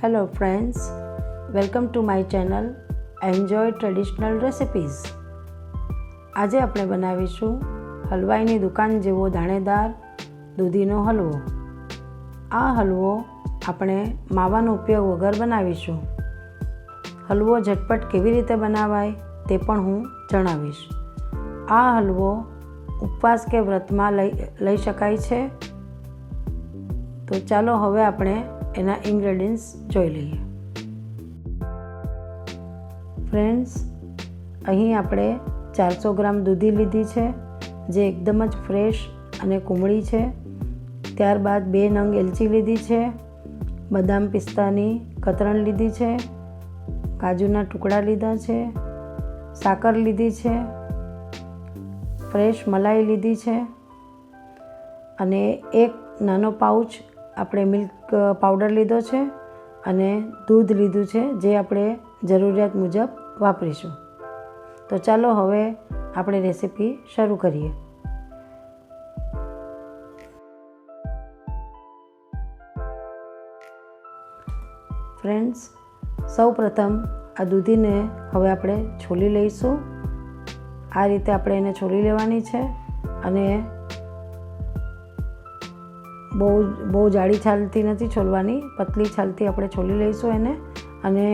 Hello friends, welcome to my channel Enjoy Traditional Recipes. આજે આપણે બનાવીશું હલવાઈની દુકાન જેવો દાણેદાર દૂધીનો હલવો. આ હલવો આપણે માવાનો ઉપયોગ વગર બનાવીશું. હલવો ઝટપટ કેવી રીતે બનાવાય તે પણ હું જણાવીશ. આ હલવો ઉપવાસ કે વ્રતમાં લઈ શકાય છે. તો ચાલો હવે આપણે એના ઇન્ગ્રેડિયન્ટ્સ જોઈ લઈએ. ફ્રેન્ડ્સ, અહીં આપણે 400 ગ્રામ દૂધી લીધી છે, જે એકદમ જ ફ્રેશ અને કુમળી છે. ત્યારબાદ 2 નંગ એલચી લીધી છે, બદામ પિસ્તાની કતરણ લીધી છે, કાજુના ટુકડા લીધા છે, સાકર લીધી છે, ફ્રેશ મલાઈ લીધી છે અને એક નાનો પાઉચ આપણે મિલ્ક પાવડર લીધો છે અને દૂધ લીધું છે, જે આપણે જરૂરિયાત મુજબ વાપરીશું. તો ચાલો હવે આપણે રેસીપી શરૂ કરીએ. ફ્રેન્ડ્સ, સૌપ્રથમ આ દૂધીને હવે આપણે છોલી લઈશું. આ રીતે આપણે એને છોલી લેવાની છે અને બહુ જાડી છાલથી નથી છોલવાની, પતલી છાલથી આપણે છોલી લઈશું એને. અને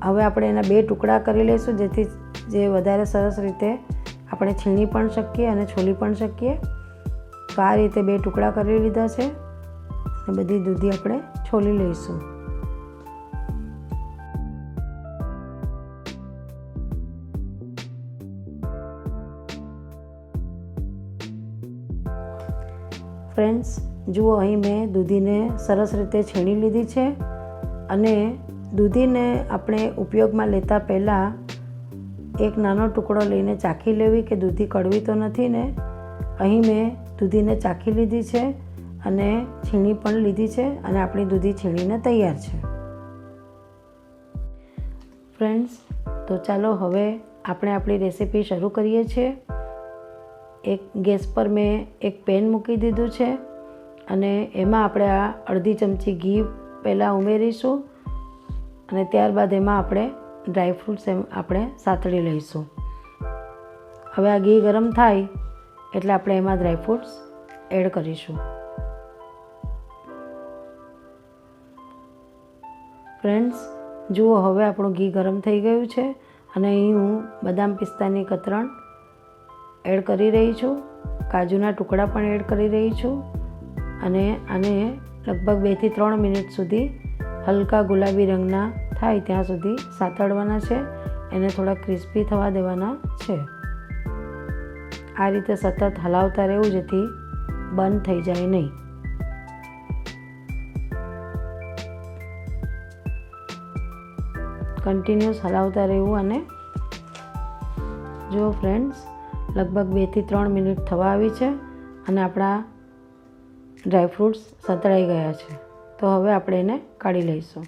હવે આપણે એના 2 ટુકડા કરી લઈશું, જેથી જે વધારે સરસ રીતે આપણે છીણી પણ શકીએ અને છોલી પણ શકીએ. તો આ રીતે 2 ટુકડા કરી લીધા છે અને બધી દૂધી આપણે છોલી લઈશું. ફ્રેન્ડ્સ, જુઓ, અહીં મેં દૂધીને સરસ રીતે છીણી લીધી છે. અને દૂધીને આપણે ઉપયોગમાં લેતા પહેલાં એક નાનો ટુકડો લઈને ચાખી લેવી કે દૂધી કડવી તો નથી ને. અહીં મેં દૂધીને ચાખી લીધી છે અને છીણી પણ લીધી છે અને આપણી દૂધી છીણીને તૈયાર છે. ફ્રેન્ડ્સ, તો ચાલો હવે આપણે આપણી રેસીપી શરૂ કરીએ છીએ. એક ગેસ પર મેં એક પેન મૂકી દીધું છે અને એમાં આપણે આ અડધી ચમચી ઘી પહેલાં ઉમેરીશું અને ત્યારબાદ એમાં આપણે ડ્રાયફ્રૂટ્સ આપણે સાતળી લઈશું. હવે આ ઘી ગરમ થાય એટલે આપણે એમાં ડ્રાયફ્રૂટ્સ એડ કરીશું. ફ્રેન્ડ્સ, જુઓ, હવે આપણું ઘી ગરમ થઈ ગયું છે અને અહીં હું બદામ પિસ્તાની કતરણ એડ કરી રહી છું, કાજુના ટુકડા પણ એડ કરી રહી છું અને આને લગભગ 2 થી 3 મિનિટ સુધી હલકા ગુલાબી રંગના થાય ત્યાં સુધી સાતળવાના છે. એને થોડા ક્રિસ્પી થવા દેવાના છે. આ રીતે સતત હલાવતા રહેવું, જેથી બંધ થઈ જાય નહીં. કન્ટિન્યુઅસ હલાવતા રહેવું. અને જો ફ્રેન્ડ્સ, લગભગ 2 થી 3 મિનિટ થવા આવી છે અને આપણા ડ્રાયફ્રૂટ્સ સતળાઈ ગયા છે. તો હવે આપણે એને કાઢી લઈશું.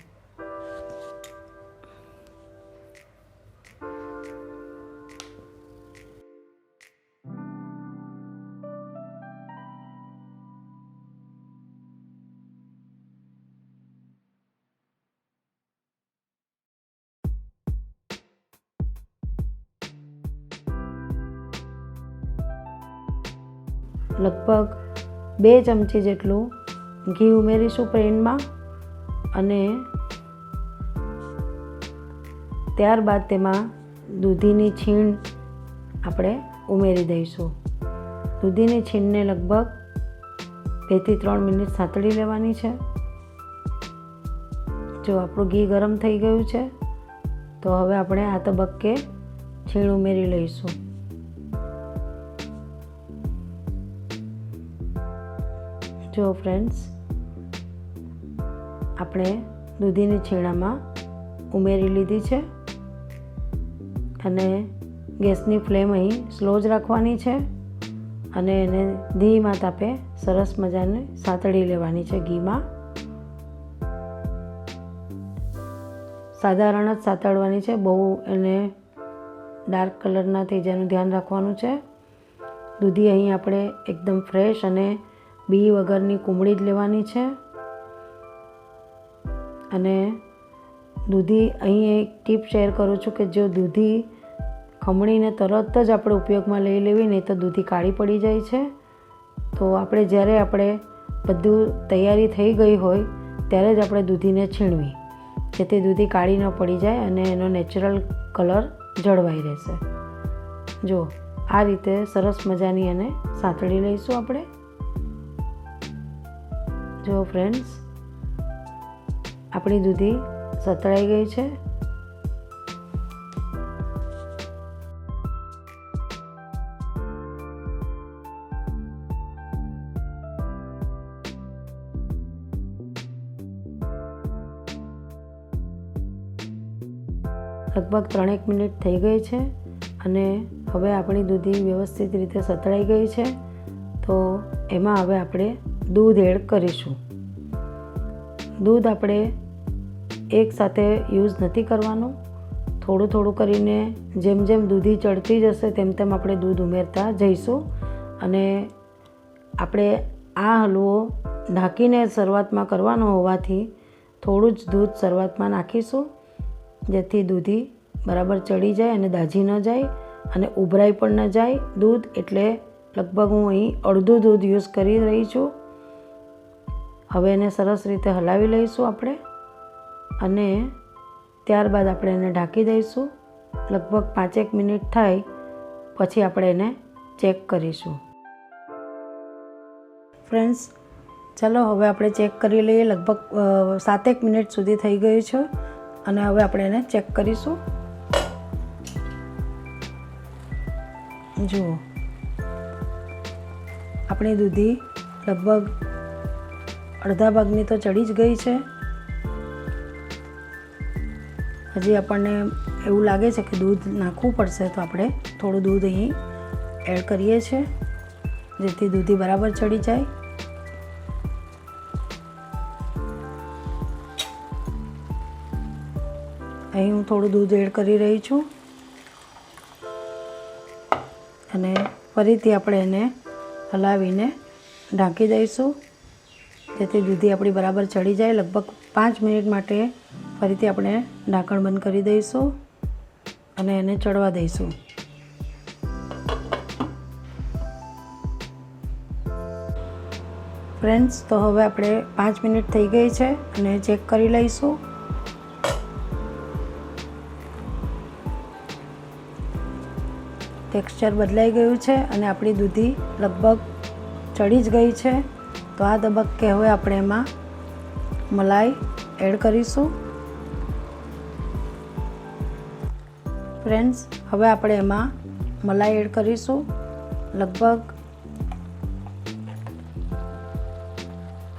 લગભગ 2 ચમચી જેટલું ઘી ઉમેરીશું પેનમાં અને ત્યારબાદ તેમાં દૂધીની છીણ આપણે ઉમેરી દઈશું. દૂધીની છીણને લગભગ 2 થી 3 મિનિટ સાતળી લેવાની છે. જો આપણું ઘી ગરમ થઈ ગયું છે, તો હવે આપણે આ તબક્કે છીણ ઉમેરી લઈશું. જો ફ્રેન્ડ્સ, આપણે દૂધીની છીણામાં ઉમેરી લીધી છે અને ગેસની ફ્લેમ અહીં સ્લો જ રાખવાની છે અને એને ધીમા તાપે સરસ મજાને સાતળી લેવાની છે ઘીમાં. સાધારણ જ સાતળવાની છે, બહુ એને ડાર્ક કલર ના થઈ જાય એનું ધ્યાન રાખવાનું છે. દૂધી અહીં આપણે એકદમ ફ્રેશ અને બી વગરની કુમળી જ લેવાની છે અને દૂધી અહીં એક ટીપ શેર કરું છું કે જો દૂધી ખમણીને તરત જ આપણે ઉપયોગમાં લઈ લેવી, નહીં તો દૂધી કાળી પડી જાય છે. તો જ્યારે આપણે બધું તૈયારી થઈ ગઈ હોય ત્યારે જ આપણે દૂધીને છીણવી, જેથી દૂધી કાળી ન પડી જાય અને એનો નેચરલ કલર જળવાઈ રહેશે. જો આ રીતે સરસ મજાની એને સાંતળી લઈશું આપણે. જો ફ્રેન્ડ્સ, આપણી દૂધી સતળાઈ ગઈ છે. લગભગ 3 મિનિટ થઈ ગઈ છે અને હવે આપણી દૂધી વ્યવસ્થિત રીતે સતળાઈ ગઈ છે. તો એમાં હવે આપણે દૂધ એડ કરીશું. દૂધ આપણે એકસાથે યુઝ નથી કરવાનું, થોડું થોડું કરીને જેમ જેમ દૂધી ચડતી જશે તેમ તેમ આપણે દૂધ ઉમેરતા જઈશું. અને આપણે આ હલવો ઢાંકીને શરૂઆતમાં કરવાનો હોવાથી થોડું જ દૂધ શરૂઆતમાં નાખીશું, જેથી દૂધી બરાબર ચડી જાય અને દાઝી ન જાય અને ઉભરાઈ પણ ન જાય દૂધ. એટલે લગભગ હું અહીં અડધું દૂધ યુઝ કરી રહી છું. હવે એને સરસ રીતે હલાવી લઈશું આપણે અને ત્યારબાદ આપણે એને ઢાંકી દઈશું. લગભગ 5 મિનિટ થાય પછી આપણે એને ચેક કરીશું. ફ્રેન્ડ્સ, ચાલો હવે આપણે ચેક કરી લઈએ. લગભગ 7 મિનિટ સુધી થઈ ગયું છે અને હવે આપણે એને ચેક કરીશું. જુઓ, આપણી દૂધી લગભગ અડધા ભાગની તો ચડી જ ગઈ છે. હજી આપણને એવું લાગે છે કે દૂધ નાખવું પડશે, તો આપણે થોડું દૂધ અહીં એડ કરીએ છીએ, જેથી દૂધી બરાબર ચડી જાય. અહીં હું થોડું દૂધ એડ કરી રહી છું અને ફરીથી આપણે એને હલાવીને ઢાંકી દઈશું, જેથી દૂધી આપણી બરાબર ચડી જાય. લગભગ 5 મિનિટ માટે ફરીથી આપણે ઢાંકણ બંધ કરી દઈશું અને એને ચડવા દઈશું. ફ્રેન્ડ્સ, તો હવે આપણે 5 મિનિટ થઈ ગઈ છે અને ચેક કરી લઈશું. ટેક્સચર બદલાઈ ગયું છે અને આપણી દૂધી લગભગ ચડી જ ગઈ છે. તો આ તબક્કે હવે આપણે એમાં મલાઈ એડ કરીશું. ફ્રેન્ડ્સ, હવે આપણે એમાં મલાઈ એડ કરીશું. લગભગ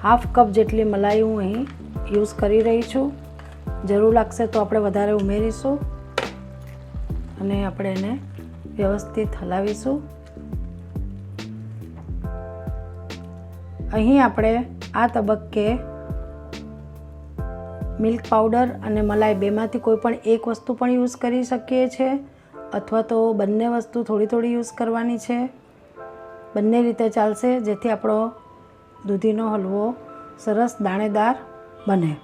½ કપ જેટલી મલાઈ હું અહીં યુઝ કરી રહી છું. જરૂર લાગશે તો આપણે વધારે ઉમેરીશું અને આપણે એને વ્યવસ્થિત હલાવીશું. અહીં આપણે આ તબક્કે મિલ્ક પાવડર અને મલાઈ બેમાંથી કોઈ પણ એક વસ્તુ પણ યુઝ કરી શકીએ છીએ, અથવા તો બંને વસ્તુ થોડી થોડી યુઝ કરવાની છે. બંને રીતે ચાલશે, જેથી આપણો દૂધીનો હલવો સરસ દાણેદાર બને.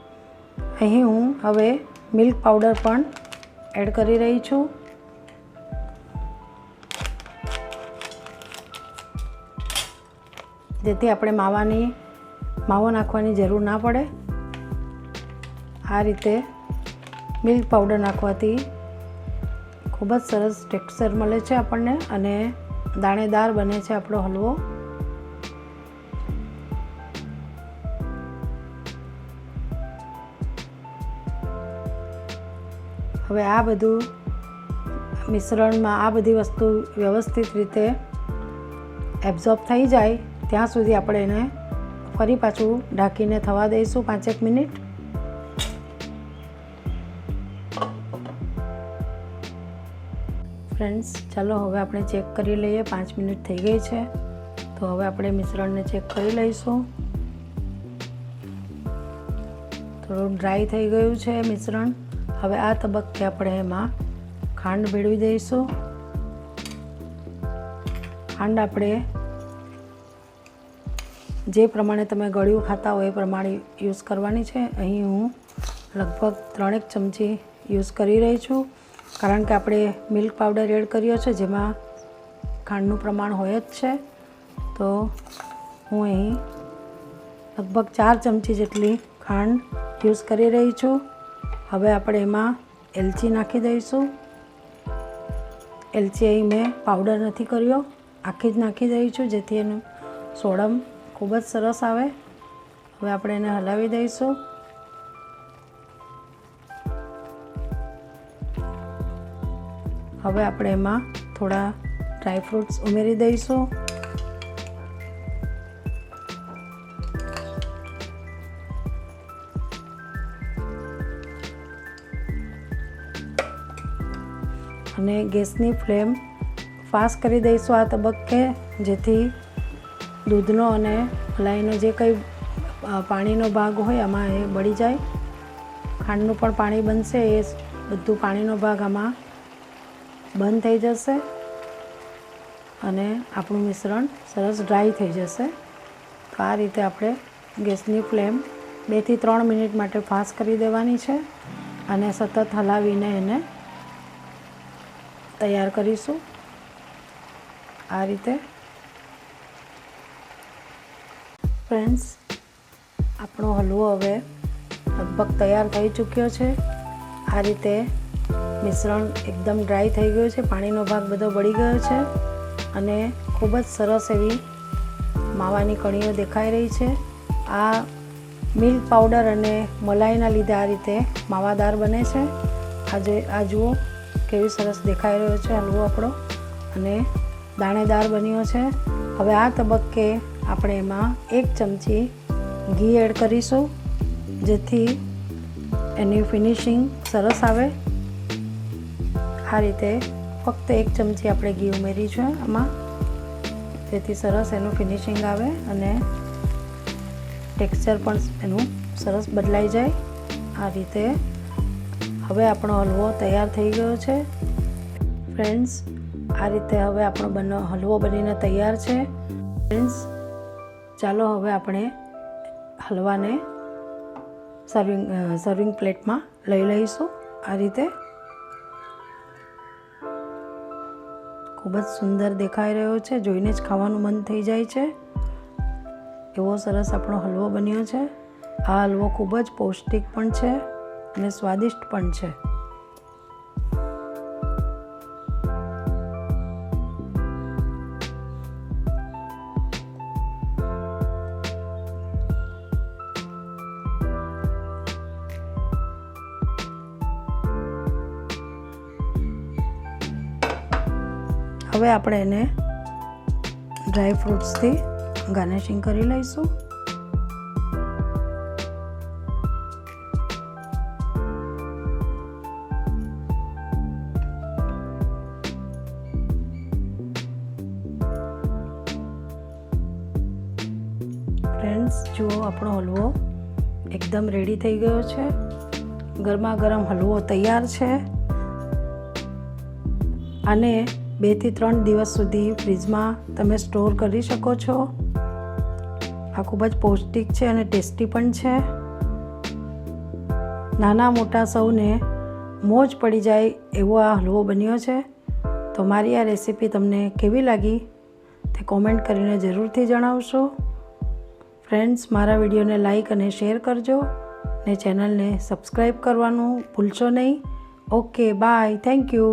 અહીં હું હવે મિલ્ક પાવડર પણ એડ કરી રહી છું. જેથી આપણે માવો નાખવાની જરૂર ના પડે. આ રીતે મિલ્ક પાવડર નાખવાથી ખૂબ જ સરસ ટેક્સચર મળે છે આપણને અને દાણેદાર બને છે આપણો હલવો. હવે આ બધું મિશ્રણમાં આ બધી વસ્તુ વ્યવસ્થિત રીતે એબ્ઝોર્બ થઈ જાય ત્યાં સુધી આપણે એને ફરી પાછું ઢાંકીને થવા દઈશું 5 મિનિટ. ફ્રેન્ડ્સ, ચાલો હવે આપણે ચેક કરી લઈએ. 5 મિનિટ થઈ ગઈ છે, તો હવે આપણે મિશ્રણને ચેક કરી લઈશું. થોડું ડ્રાય થઈ ગયું છે મિશ્રણ. હવે આ તબક્કે આપણે એમાં ખાંડ ભેળવી દઈશું. ખાંડ આપણે જે પ્રમાણે તમે ગળ્યું ખાતા હોય એ પ્રમાણે યુઝ કરવાની છે. અહીં હું લગભગ 3 ચમચી યુઝ કરી રહી છું, કારણ કે આપણે મિલ્ક પાવડર એડ કર્યો છે જેમાં ખાંડનું પ્રમાણ હોય જ છે. તો હું અહીં લગભગ 4 ચમચી જેટલી ખાંડ યુઝ કરી રહી છું. હવે આપણે એમાં એલચી નાખી દઈશું. એલચી અહીં મેં પાવડર નથી કર્યો, આખી જ નાખી દઈ છું જેથી એનું સોડમ ખૂબ જ સરસ આવે. હવે આપણે એને હલાવી દઈશું. હવે આપણે એમાં થોડા ડ્રાય ફ્રૂટ્સ ઉમેરી દઈશું. અને ગેસની ફ્લેમ ફાસ્ટ કરી દઈશું આ તબક્કે, જેથી દૂધનો અને મલાઈનો જે કંઈ પાણીનો ભાગ હોય આમાં એ બળી જાય. ખાંડનું પણ પાણી બનશે, એ બધું પાણીનો ભાગ આમાં બંધ થઈ જશે અને આપણું મિશ્રણ સરસ ડ્રાય થઈ જશે. તો આ રીતે આપણે ગેસની ફ્લેમ 2 થી 3 મિનિટ માટે ફાસ્ટ કરી દેવાની છે અને સતત હલાવીને એને તૈયાર કરીશું. આ રીતે ફ્રેન્ડ્સ, આપણો હલવો હવે લગભગ તૈયાર થઈ ચૂક્યો છે. આ રીતે મિશ્રણ એકદમ ડ્રાય થઈ ગયું છે, પાણીનો ભાગ બધો બળી ગયો છે અને ખૂબ જ સરસ એવી માવાની કણીઓ દેખાઈ રહી છે. આ મિલ્ક પાવડર અને મલાઈના લીધે આ રીતે માવાદાર બને છે. આ જુઓ કેવી સરસ દેખાઈ રહ્યો છે હલવો આપણો અને દાણેદાર બન્યો છે. હવે આ તબક્કે આપણે એમાં 1 ચમચી ઘી એડ કરીશું, જેથી એની ફિનિશિંગ સરસ આવે. આ રીતે ફક્ત 1 ચમચી આપણે ઘી ઉમેરીશું આમાં, જેથી સરસ એનું ફિનિશિંગ આવે અને ટેક્સચર પણ એનું સરસ બદલાઈ જાય. આ રીતે હવે આપણો હલવો તૈયાર થઈ ગયો છે. ફ્રેન્ડ્સ, આ રીતે હવે આપણો હલવો બનીને તૈયાર છે. ફ્રેન્ડ્સ, ચાલો હવે આપણે હલવાને સર્વિંગ પ્લેટમાં લઈ લઈશું. આ રીતે ખૂબ જ સુંદર દેખાઈ રહ્યો છે, જોઈને જ ખાવાનું મન થઈ જાય છે. એવો સરસ આપણો હલવો બન્યો છે. આ હલવો ખૂબ જ પૌષ્ટિક પણ છે અને સ્વાદિષ્ટ પણ છે. હવે આપણે એને ડ્રાય ફ્રૂટ્સથી ગાર્નિશિંગ કરી લઈશું. ફ્રેન્ડ્સ, જુઓ આપણો હલવો એકદમ રેડી થઈ ગયો છે. ગરમા ગરમ હલવો તૈયાર છે. આને 2 થી 3 દિવસ સુધી ફ્રીજમાં તમે સ્ટોર કરી શકો છો. આ ખૂબ જ પૌષ્ટિક છે અને ટેસ્ટી પણ છે. નાના મોટા સૌને મોજ પડી જાય એવો આ હલવો બન્યો છે. તો મારી આ રેસીપી તમને કેવી લાગી તે કોમેન્ટ કરીને જરૂરથી જણાવશો. ફ્રેન્ડ્સ, મારા વિડીયોને લાઈક અને શેર કરજો ને ચેનલને સબસ્ક્રાઈબ કરવાનું ભૂલશો નહીં. Okay, bye, thank you.